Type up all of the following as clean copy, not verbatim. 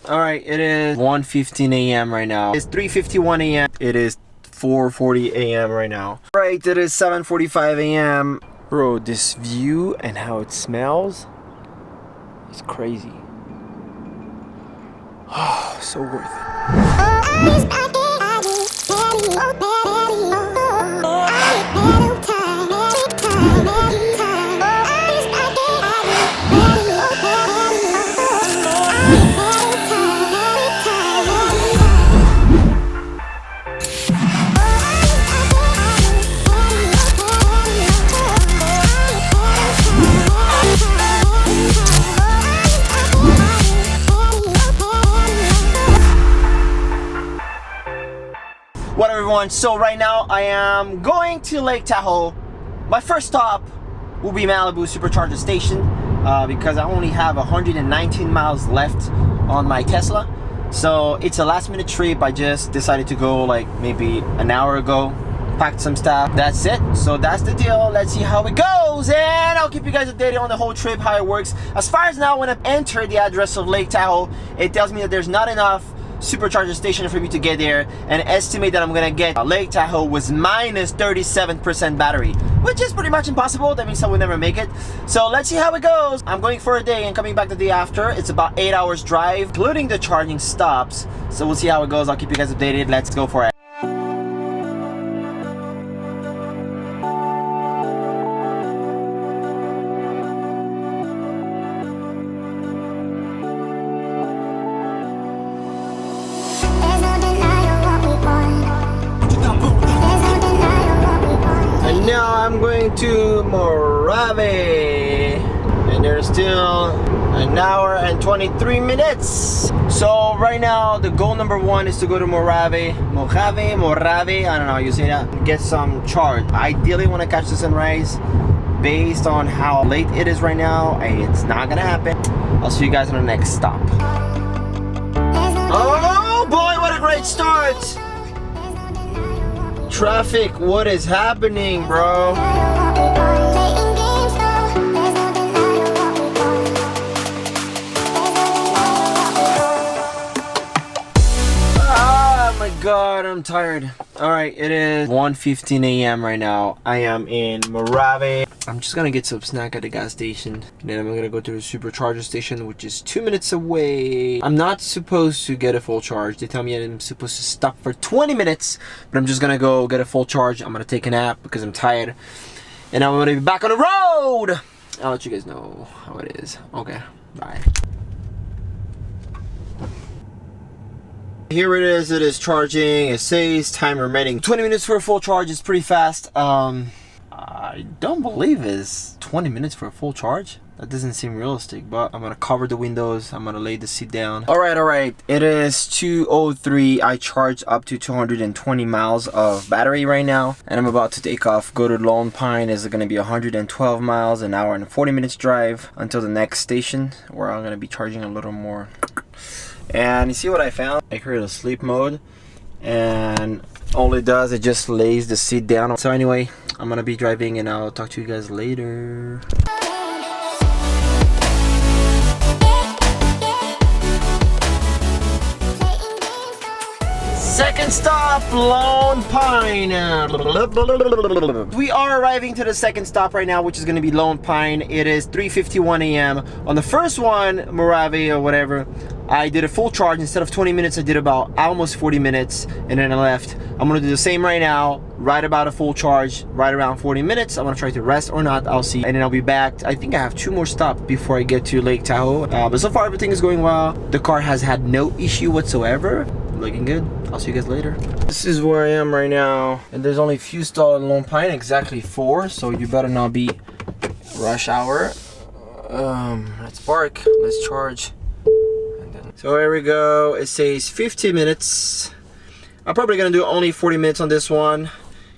All right, it is 1:15 a.m. right now. It's 3:51 a.m. It is 4:40 a.m. right now. All right, it is 7:45 a.m. Bro, this view and how it smells is crazy. Oh, so worth it. What up, everyone? So right now I am going to Lake Tahoe. My first stop will be Malibu Supercharger Station because I only have 119 miles left on my Tesla. So it's a last minute trip. I just decided to go like maybe an hour ago, packed some stuff. That's it. So that's the deal. Let's see how it goes, and I'll keep you guys updated on the whole trip, how it works. As far as now, when I enter the address of Lake Tahoe, it tells me that there's not enough supercharger station for me to get there, and estimate that I'm gonna get Lake Tahoe was minus 37% battery, which is pretty much impossible. That means I will never make it. So let's see how it goes. I'm going for a day and coming back the day after. It's about 8 hours drive, including the charging stops. So we'll see how it goes. I'll keep you guys updated. Let's go for it. Now I'm going to Mojave, and there's still an hour and 23 minutes. So right now the goal number one is to go to Mojave, I don't know how you say that, get some charge. Ideally want to catch the sunrise. Based on how late it is right now, it's not gonna happen. I'll see you guys on the next stop. Oh boy, what a great start! Traffic, what is happening, bro? Oh my god, I'm tired. Alright, it is 1:15 a.m. right now. I am in Mojave. I'm just gonna get some snack at the gas station, and then I'm gonna go to the supercharger station, which is 2 minutes away. I'm not supposed to get a full charge. They tell me I'm supposed to stop for 20 minutes, but I'm just gonna go get a full charge. I'm gonna take a nap because I'm tired, and I'm gonna be back on the road. I'll let you guys know how it is. Okay, bye. Here it is charging. It says time remaining 20 minutes for a full charge. It's pretty fast. I don't believe it's 20 minutes for a full charge. That doesn't seem realistic, but I'm gonna cover the windows. I'm gonna lay the seat down. All right. It is 2:03. I charged up to 220 miles of battery right now, and I'm about to take off. Go to Lone Pine. Is gonna be 112 miles, an hour and 40 minutes drive until the next station, where I'm gonna be charging a little more. And you see what I found? I created a sleep mode, and all it does, it just lays the seat down. So anyway, I'm gonna be driving, and I'll talk to you guys later. Second stop, Lone Pine. We are arriving to the second stop right now, which is going to be Lone Pine. It is 3:51 a.m. On the first one, Mojave or whatever, I did a full charge. Instead of 20 minutes, I did about almost 40 minutes, and then I left. I'm going to do the same right now, right about a full charge, right around 40 minutes. I'm going to try to rest or not, I'll see. And then I'll be back. I think I have 2 more stops before I get to Lake Tahoe. But so far, everything is going well. The car has had no issue whatsoever. Looking good. I'll see you guys later. This is where I am right now, and there's only a few stalls in Lone Pine, exactly 4, so you better not be rush hour. Let's park, let's charge. So here we go. It says 50 minutes. I'm probably gonna do only 40 minutes on this one.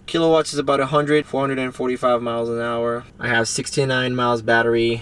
Kilowatts is about 445 miles an hour. I have 69 miles battery,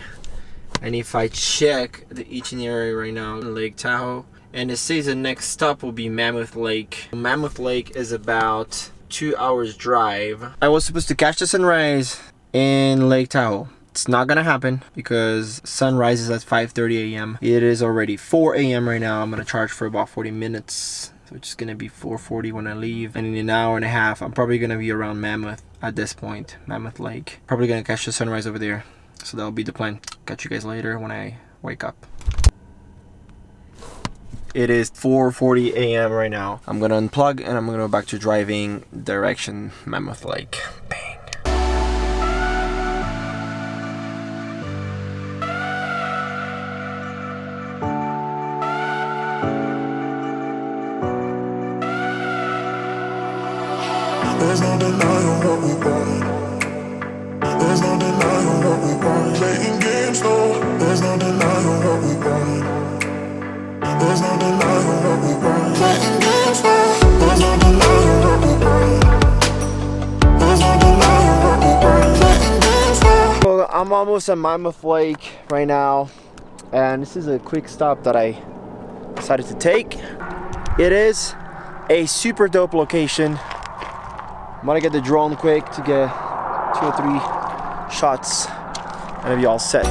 and if I check the itinerary right now in Lake Tahoe, and it says the next stop will be Mammoth Lake. Mammoth Lake is about 2 hours drive. I was supposed to catch the sunrise in Lake Tahoe, It's not gonna happen because sun rises at 5:30 a.m. It is already 4 a.m. right now. I'm gonna charge for about 40 minutes. So it's gonna be 4:40 when I leave, and in an hour and a half I'm probably gonna be around Mammoth at this point, Mammoth Lake. Probably gonna catch the sunrise over there. So that'll be the plan. Catch you guys later when I wake up. It is 4:40 a.m. right now. I'm gonna unplug and I'm gonna go back to driving direction Mammoth Lake. Bang. There's no denying what we want. There's no denying what we want. Playing games, no. There's no denying what we want. There's no denying what we want. Playing games, no. There's no denying what we want. There's no denying what we want. Playing games, no. So I'm almost at Mammoth Lake right now, and this is a quick stop that I decided to take. It is a super dope location. I'm gonna get the drone quick to get 2 or 3 shots and it'll be all set.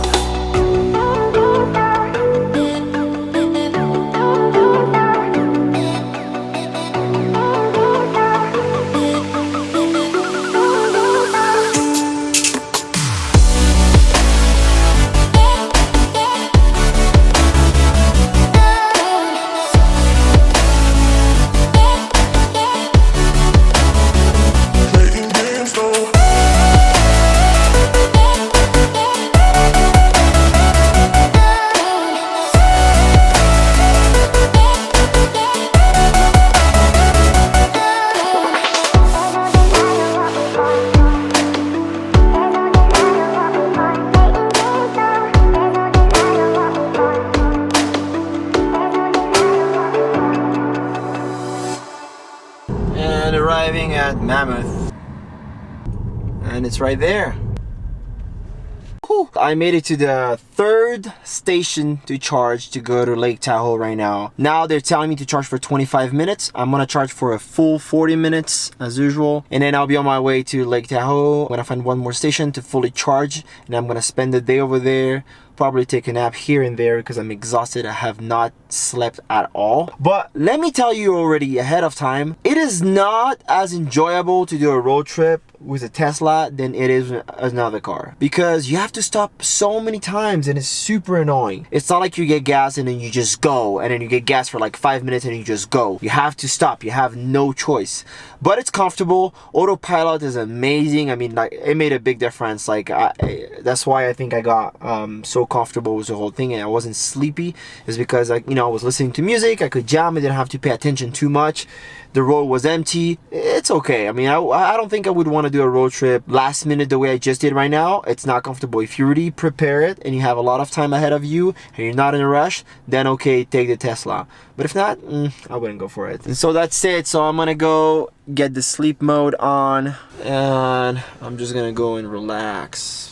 Arriving at Mammoth, and it's right there. Whew. I made it to the 3rd station to charge to go to Lake Tahoe right now. Now they're telling me to charge for 25 minutes. I'm gonna charge for a full 40 minutes as usual, and then I'll be on my way to Lake Tahoe. I'm gonna find one more station to fully charge, and I'm gonna spend the day over there. Probably take a nap here and there because I'm exhausted. I have not slept at all. But let me tell you already ahead of time, it is not as enjoyable to do a road trip with a Tesla than it is with another car, because you have to stop so many times and it's super annoying. It's not like you get gas and then you just go, and then you get gas for like 5 minutes and you just go. You have to stop. You have no choice. But it's comfortable. Autopilot is amazing. I mean, like, it made a big difference. Like, that's why I think I got so comfortable with the whole thing and I wasn't sleepy, is because I was listening to music. I could jam. I didn't have to pay attention too much. The road was empty. It's okay. I mean, I don't think I would want to do a road trip last minute the way I just did right now. It's not comfortable. If you already prepare it and you have a lot of time ahead of you and you're not in a rush, then okay, take the Tesla. But if not, I wouldn't go for it. And so that's it. So I'm gonna go get the sleep mode on and I'm just gonna go and relax.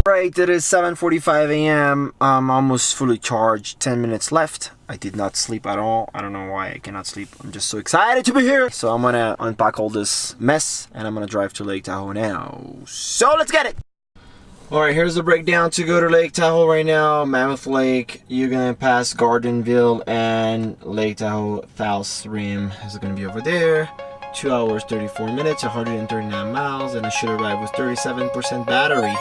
Right, it is 7:45 a.m. I'm almost fully charged. 10 minutes left. I did not sleep at all. I don't know why I cannot sleep. I'm just so excited to be here. So I'm gonna unpack all this mess and I'm gonna drive to Lake Tahoe now. So let's get it. Alright, here's the breakdown to go to Lake Tahoe right now. Mammoth Lake, you're gonna pass Gardenville, and Lake Tahoe Falls Rim is gonna be over there. 2 hours 34 minutes, 139 miles, and I should arrive with 37% battery.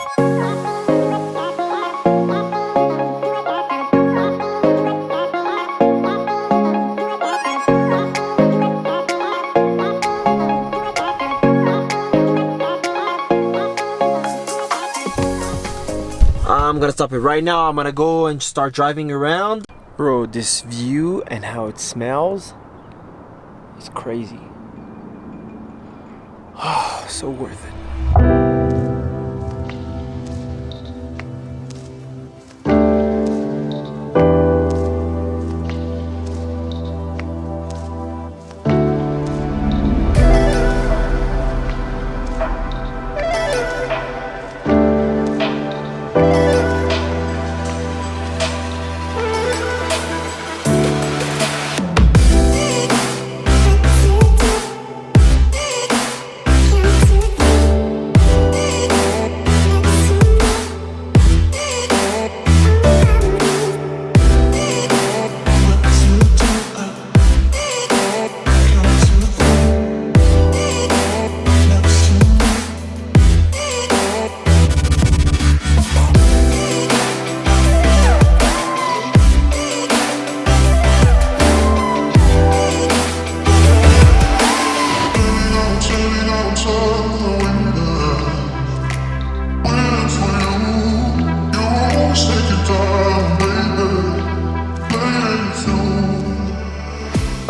I'm gonna stop it right now. I'm gonna go and start driving around. Bro, this view and how it smells is crazy. Oh, so worth it.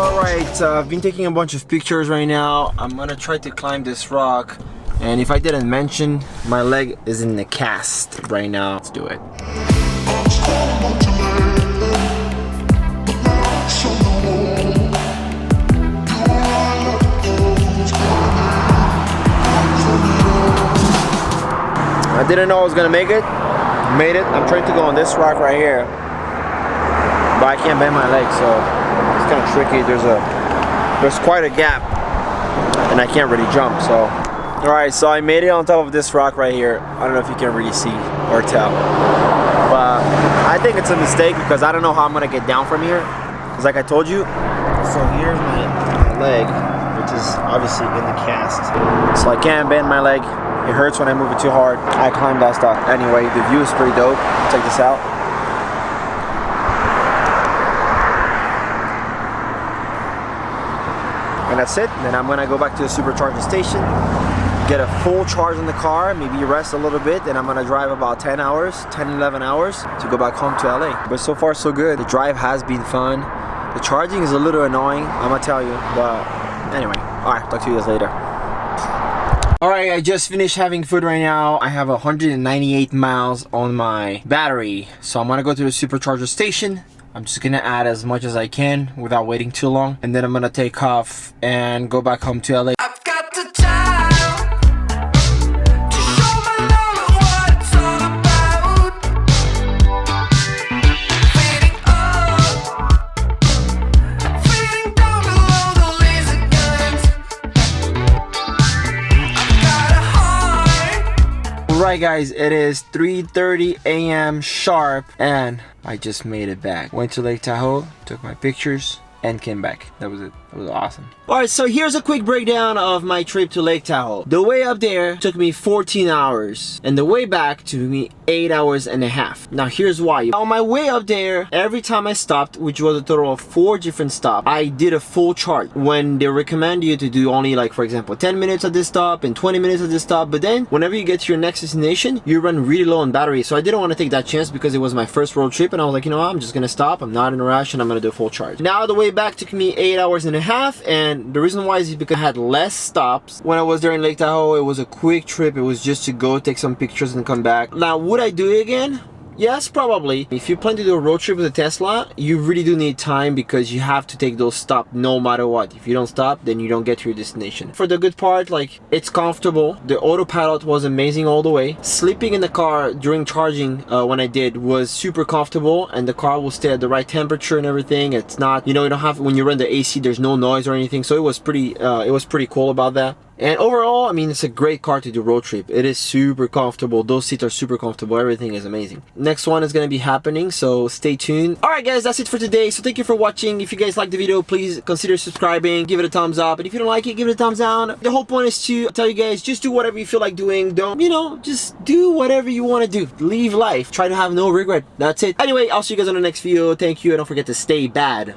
Alright, I've been taking a bunch of pictures right now. I'm gonna try to climb this rock. And if I didn't mention, my leg is in the cast right now. Let's do it. I didn't know I was gonna make it. Made it. I'm trying to go on this rock right here, but I can't bend my leg, so it's kind of tricky. There's quite a gap, and I can't really jump. So, all right. So I made it on top of this rock right here. I don't know if you can really see or tell, but I think it's a mistake because I don't know how I'm gonna get down from here. Because like I told you, so here's my leg, which is obviously in the cast, so I can't bend my leg. It hurts when I move it too hard. I climbed that stuff. Anyway, the view is pretty dope. Check this out. And that's it. Then I'm gonna go back to the supercharging station, get a full charge in the car, maybe rest a little bit, and I'm gonna drive about 10 hours, 10, 11 hours to go back home to LA. But so far so good. The drive has been fun. The charging is a little annoying, I'm gonna tell you. But anyway, all right, talk to you guys later. Alright, I just finished having food right now. I have 198 miles on my battery. So I'm gonna go to the supercharger station. I'm just gonna add as much as I can without waiting too long. And then I'm gonna take off and go back home to LA. I've got the time to show my love what it's all about. Fading up, fading down below the laser guns. Alright guys, it is 3:30 a.m. sharp and I just made it back. Went to Lake Tahoe, took my pictures, and came back. That was it. That was awesome. Alright, so here's a quick breakdown of my trip to Lake Tahoe. The way up there took me 14 hours, and the way back took me 8 hours and a half. Now here's why. On my way up there, every time I stopped, which was a total of 4 different stops, I did a full charge. When they recommend you to do only, like, for example, 10 minutes at this stop and 20 minutes at this stop, but then whenever you get to your next destination, you run really low on battery. So I didn't want to take that chance because it was my first road trip, and I was like, you know what, I'm just gonna stop. I'm not in a rush, and I'm gonna do a full charge. Now the way back took me 8 hours and a half, and the reason why is because I had less stops. When I was there in Lake Tahoe, it was a quick trip. It was just to go take some pictures and come back. Now, would I do it again? Yes, probably. If you plan to do a road trip with a Tesla, you really do need time because you have to take those stops no matter what. If you don't stop, then you don't get to your destination. For the good part, like, it's comfortable. The autopilot was amazing all the way. Sleeping in the car during charging when I did was super comfortable, and the car will stay at the right temperature and everything. It's not, you know, you don't have, when you run the AC, there's no noise or anything. So it was pretty cool about that. And overall, I mean, it's a great car to do road trip. It is super comfortable. Those seats are super comfortable. Everything is amazing. Next one is going to be happening, so stay tuned. Alright guys, that's it for today. So thank you for watching. If you guys like the video, please consider subscribing. Give it a thumbs up. And if you don't like it, give it a thumbs down. The whole point is to tell you guys, just do whatever you feel like doing. Don't, you know, just do whatever you want to do. Leave life. Try to have no regret. That's it. Anyway, I'll see you guys on the next video. Thank you, and don't forget to stay bad.